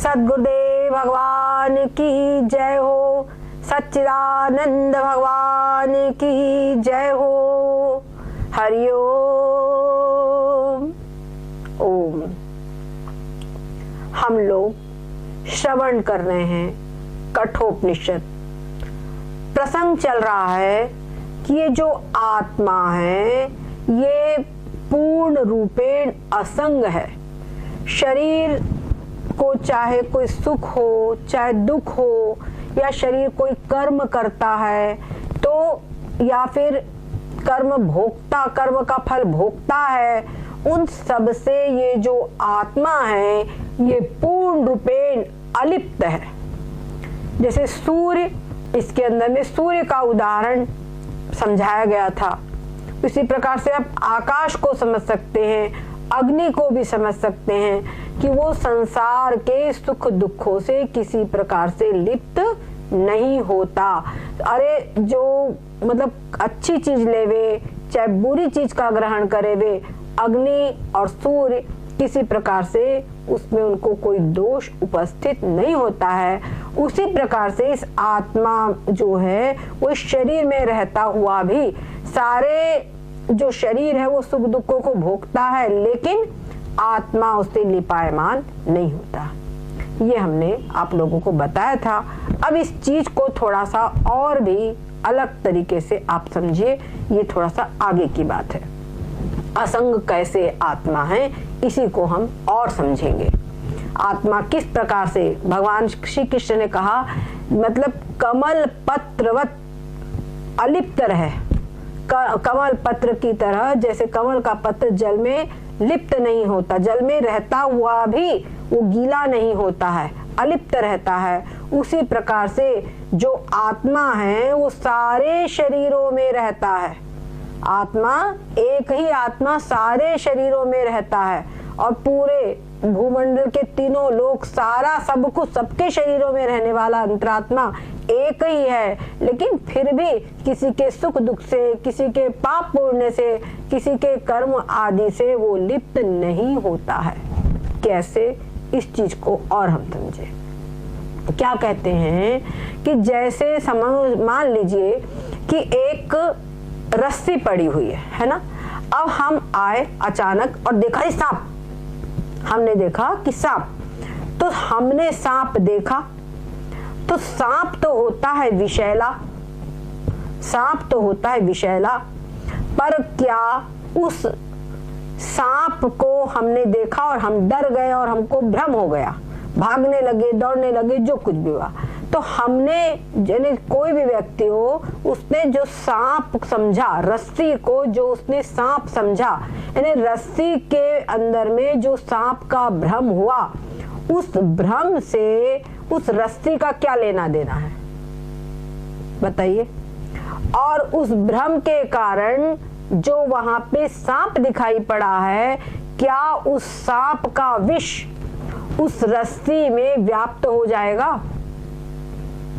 सद्गुरुदेव भगवान की जय हो। सच्चिदानंद भगवान की जय हो। हरि ओम। ओम। हम लोग श्रवण कर रहे हैं कठोपनिषद। प्रसंग चल रहा है कि ये जो आत्मा है ये पूर्ण रूपेण असंग है। शरीर को चाहे कोई सुख हो चाहे दुख हो, या शरीर कोई कर्म करता है तो, या फिर कर्म भोक्ता, कर्म का फल भोगता है, उन सब से ये जो आत्मा है ये पूर्ण रूपेण अलिप्त है। जैसे सूर्य, इसके अंदर में सूर्य का उदाहरण समझाया गया था, इसी प्रकार से आप आकाश को समझ सकते हैं, अग्नि को भी समझ सकते हैं कि वो संसार के सुख दुखों से किसी प्रकार से लिप्त नहीं होता। अरे जो मतलब अच्छी चीज लेवे चाहे बुरी चीज का ग्रहण करे वे, अग्नि और सूर्य किसी प्रकार से उसमें उनको कोई दोष उपस्थित नहीं होता है। उसी प्रकार से इस आत्मा जो है वो शरीर में रहता हुआ भी सारे जो शरीर है वो सुख दुखों को भोगता है, लेकिन आत्मा उससे लिपायमान नहीं होता। ये हमने आप लोगों को बताया था। अब इस चीज को थोड़ा सा और भी अलग तरीके से आप समझिए, ये थोड़ा सा आगे की बात है। असंग कैसे आत्मा है इसी को हम और समझेंगे। आत्मा किस प्रकार से, भगवान श्री कृष्ण ने कहा मतलब कमल पत्रवत अलिप्त रहे, कमल पत्र की तरह, जैसे कमल का पत्र जल में लिप्त नहीं होता, जल में रहता हुआ भी वो गीला नहीं होता है, अलिप्त रहता है। उसी प्रकार से जो आत्मा है वो सारे शरीरों में रहता है। आत्मा एक ही आत्मा सारे शरीरों में रहता है, और पूरे भूमंडल के तीनों लोक, सारा सब कुछ, सबके शरीरों में रहने वाला अंतरात्मा एक ही है। लेकिन फिर भी किसी के सुख दुख से, किसी के पाप पुण्य से, किसी के कर्म आदि से वो लिप्त नहीं होता है। कैसे, इस चीज को और हम समझे। क्या कहते हैं कि जैसे मान लीजिए कि एक रस्सी पड़ी हुई है ना। अब हम आए अचानक और देखा सांप, हमने देखा कि सांप, तो हमने सांप देखा तो सांप तो होता है विषैला, सांप तो होता है विषैला, पर क्या उस सांप को हमने देखा और हम डर गए और हमको भ्रम हो गया, भागने लगे, दौड़ने लगे, जो कुछ भी हुआ, तो हमने यानी कोई भी व्यक्ति हो उसने जो सांप समझा, रस्सी को जो उसने सांप समझा, यानी रस्सी के अंदर में जो सांप का भ्रम हुआ, उस भ्रम से उस रस्सी का क्या लेना देना है बताइए। और उस भ्रम के कारण जो वहां पे सांप दिखाई पड़ा है, क्या उस सांप का विष उस रस्सी में व्याप्त हो जाएगा?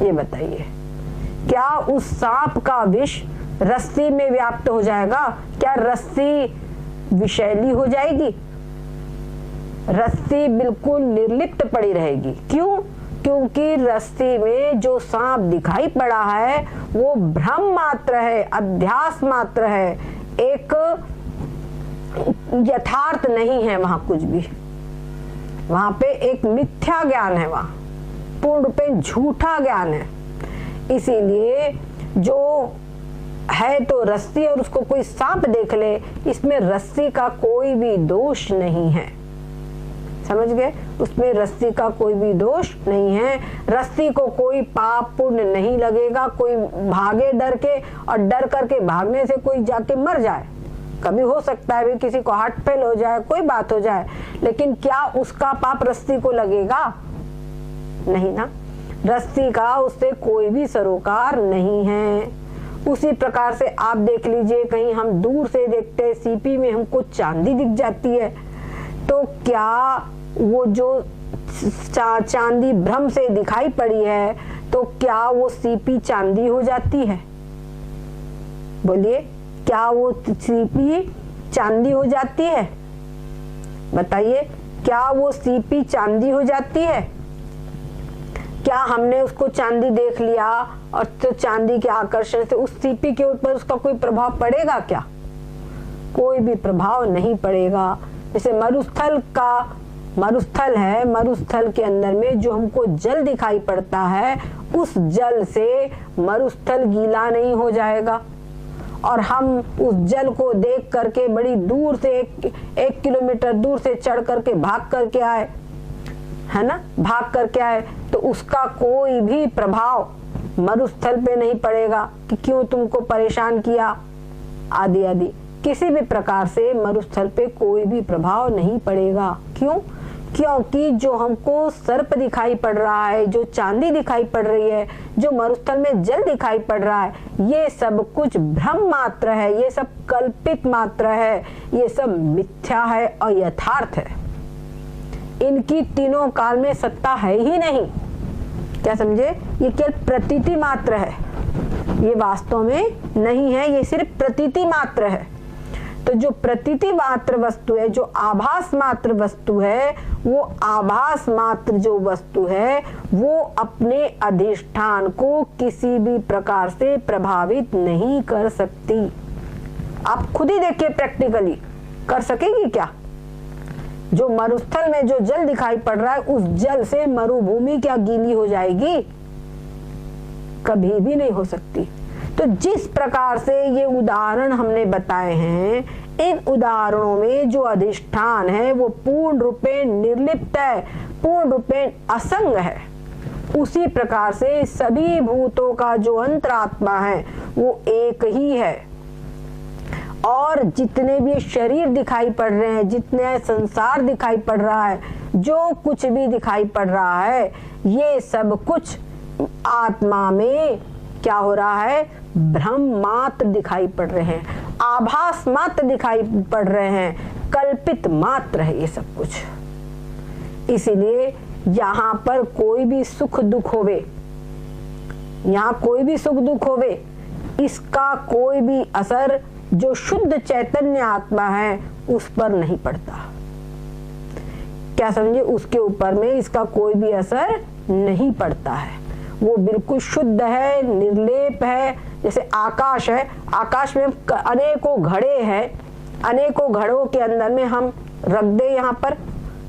ये बताइए, क्या उस सांप का विष रस्सी में व्याप्त हो जाएगा? क्या रस्सी विषैली हो जाएगी? रस्सी बिल्कुल निर्लिप्त पड़ी रहेगी। क्यों? क्योंकि रस्सी में जो सांप दिखाई पड़ा है वो भ्रम मात्र है, अध्यास मात्र है, एक यथार्थ नहीं है। वहां कुछ भी, वहां पे एक मिथ्या ज्ञान है, वहां पूर्ण रूप में झूठा ज्ञान है। इसीलिए जो है तो रस्सी और उसको कोई सांप देख ले, इसमें रस्सी का कोई भी दोष नहीं है। समझ गए? उसमें रस्सी का कोई भी दोष नहीं है। रस्सी को कोई पाप पुण्य नहीं लगेगा। कोई भागे डर के, और डर करके भागने से कोई जाके मर जाए, कभी हो सकता है भी किसी को हार्ट फेल हो जाए, कोई बात हो जाए, लेकिन क्या उसका पाप रस्सी को लगेगा? नहीं ना। रस्सी का उससे कोई भी सरोकार नहीं है। उसी प्रकार से आप देख लीजिए, कहीं हम दूर से देखते हैं, सीपी में हमको चांदी दिख जाती है, तो क्या वो जो चांदी भ्रम से दिखाई पड़ी है, तो क्या वो सीपी चांदी हो जाती है? बोलिए, क्या वो सीपी चांदी हो जाती है? बताइए, क्या वो सीपी चांदी हो जाती है? क्या हमने उसको चांदी देख लिया और तो चांदी के आकर्षण से उस सीपी के ऊपर उसका कोई प्रभाव पड़ेगा क्या? कोई भी प्रभाव नहीं पड़ेगा। जैसे मरुस्थल है, मरुस्थल के अंदर में जो हमको जल दिखाई पड़ता है, उस जल से मरुस्थल गीला नहीं हो जाएगा। और हम उस जल को देख करके बड़ी दूर से एक किलोमीटर दूर से चढ़ करके भाग करके आए, है ना, भाग करके आए, तो उसका कोई भी प्रभाव मरुस्थल पे नहीं पड़ेगा कि क्यों तुमको परेशान किया आदि आदि। किसी भी प्रकार से मरुस्थल पे कोई भी प्रभाव नहीं पड़ेगा। क्यों? क्योंकि जो हमको सर्प दिखाई पड़ रहा है, जो चांदी दिखाई पड़ रही है, जो मरुस्थल में जल दिखाई पड़ रहा है, ये सब कुछ भ्रम मात्र है, ये सब कल्पित मात्र है, ये सब मिथ्या है और यथार्थ है। इनकी तीनों काल में सत्ता है ही नहीं। क्या समझे? ये केवल प्रतीति मात्र है, ये वास्तव में नहीं है, ये सिर्फ प्रतीति मात्र है। तो जो प्रतीति मात्र वस्तु है, जो आभास मात्र वस्तु है, वो आभास मात्र जो वस्तु है वो अपने अधिष्ठान को किसी भी प्रकार से प्रभावित नहीं कर सकती। आप खुद ही देखिए, प्रैक्टिकली कर सकेगी क्या? जो मरुस्थल में जो जल दिखाई पड़ रहा है, उस जल से मरुभूमि क्या गीली हो जाएगी? कभी भी नहीं हो सकती। तो जिस प्रकार से ये उदाहरण हमने बताए हैं, इन उदाहरणों में जो अधिष्ठान है वो पूर्ण रूपेण निर्लिप्त है, पूर्ण रूपेण असंग है। उसी प्रकार से सभी भूतों का जो अंतरात्मा है वो एक ही है। और जितने भी शरीर दिखाई पड़ रहे हैं, जितने संसार दिखाई पड़ रहा है, जो कुछ भी दिखाई पड़ रहा है, ये सब कुछ आत्मा में क्या हो रहा है? भ्रम मात्र दिखाई पड़ रहे हैं, आभास मात्र दिखाई पड़ रहे हैं, कल्पित मात्र है ये सब कुछ। इसीलिए यहाँ पर कोई भी सुख दुख होवे, यहाँ कोई भी सुख दुख होवे, इसका कोई भी असर जो शुद्ध चैतन्य आत्मा है उस पर नहीं पड़ता। क्या समझे? उसके ऊपर में इसका कोई भी असर नहीं पड़ता है। वो बिल्कुल शुद्ध है, निर्लेप है। जैसे आकाश है, आकाश में अनेकों घड़े हैं, अनेकों घड़ों के अंदर में हम रख दे यहाँ पर,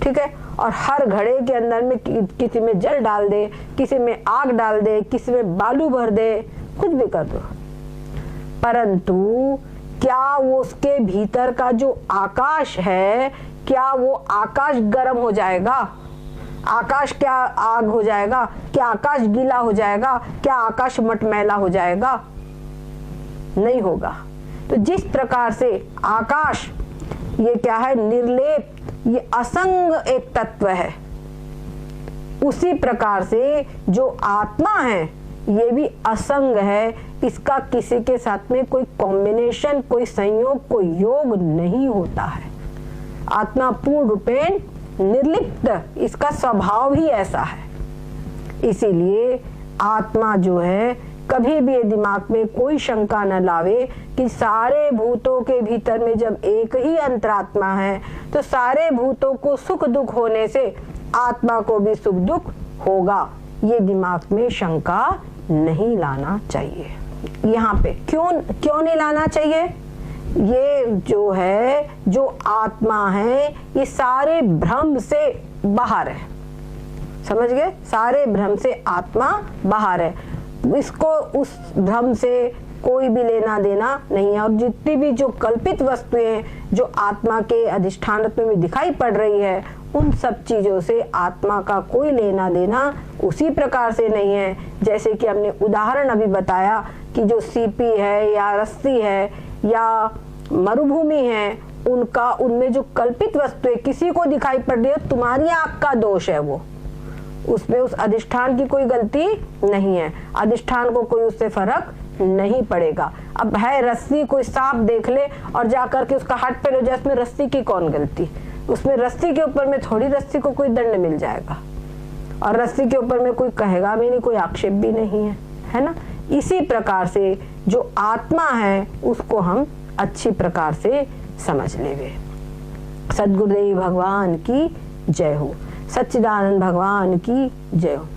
ठीक है, और हर घड़े के अंदर में किसी में जल डाल दे, किसी में आग डाल दे, किसी में बालू भर दे, कुछ भी कर दो, परंतु क्या वो उसके भीतर का जो आकाश है, क्या वो आकाश गर्म हो जाएगा? आकाश क्या आग हो जाएगा? क्या आकाश गीला हो जाएगा? क्या आकाश मटमैला हो जाएगा? नहीं होगा। तो जिस प्रकार से आकाश ये क्या है? निर्लेप, ये असंग एक तत्व है, उसी प्रकार से जो आत्मा है ये भी असंग है। इसका किसी के साथ में कोई कॉम्बिनेशन, कोई संयोग, कोई योग नहीं होता है। आत्मा पूर्ण रूपेण निर्लिप्त, इसका स्वभाव ही ऐसा है। इसीलिए आत्मा जो है, कभी भी दिमाग में कोई शंका न लावे कि सारे भूतों के भीतर में जब एक ही अंतरात्मा है तो सारे भूतों को सुख दुख होने से आत्मा को भी सुख दुख होगा। ये दिमाग में शंका नहीं लाना चाहिए। यहाँ पे क्यों नहीं लाना चाहिए? ये जो है, जो आत्मा है, ये सारे भ्रम से बाहर है। समझ गए? सारे भ्रम से आत्मा बाहर है, इसको उस भ्रम से कोई भी लेना देना नहीं है। और जितनी भी जो कल्पित वस्तुएं जो आत्मा के अधिष्ठानत्व में दिखाई पड़ रही है, उन सब चीजों से आत्मा का कोई लेना देना उसी प्रकार से नहीं है। जैसे कि हमने उदाहरण अभी बताया कि जो सीपी है या रस्सी है या मरुभूमि है, उनका उनमें जो कल्पित वस्तुएं किसी को दिखाई पड़ रही है, तुम्हारी आंख का दोष है वो, उसमें उस अधिष्ठान की कोई गलती नहीं है। अधिष्ठान को कोई उससे फर्क नहीं पड़ेगा। अब है रस्सी, कोई सांप देख ले और जाकर के उसका हाथ पे हो जाए, उसमें रस्सी की कौन गलती? उसमें रस्सी के ऊपर में थोड़ी रस्सी को कोई दंड मिल जाएगा, और रस्सी के ऊपर में कोई कहेगा भी नहीं, कोई आक्षेप भी नहीं है ना। इसी प्रकार से जो आत्मा है उसको हम अच्छी प्रकार से समझ लेवे। सद्गुरुदेव भगवान की जय हो, सच्चिदानंद भगवान की जय हो।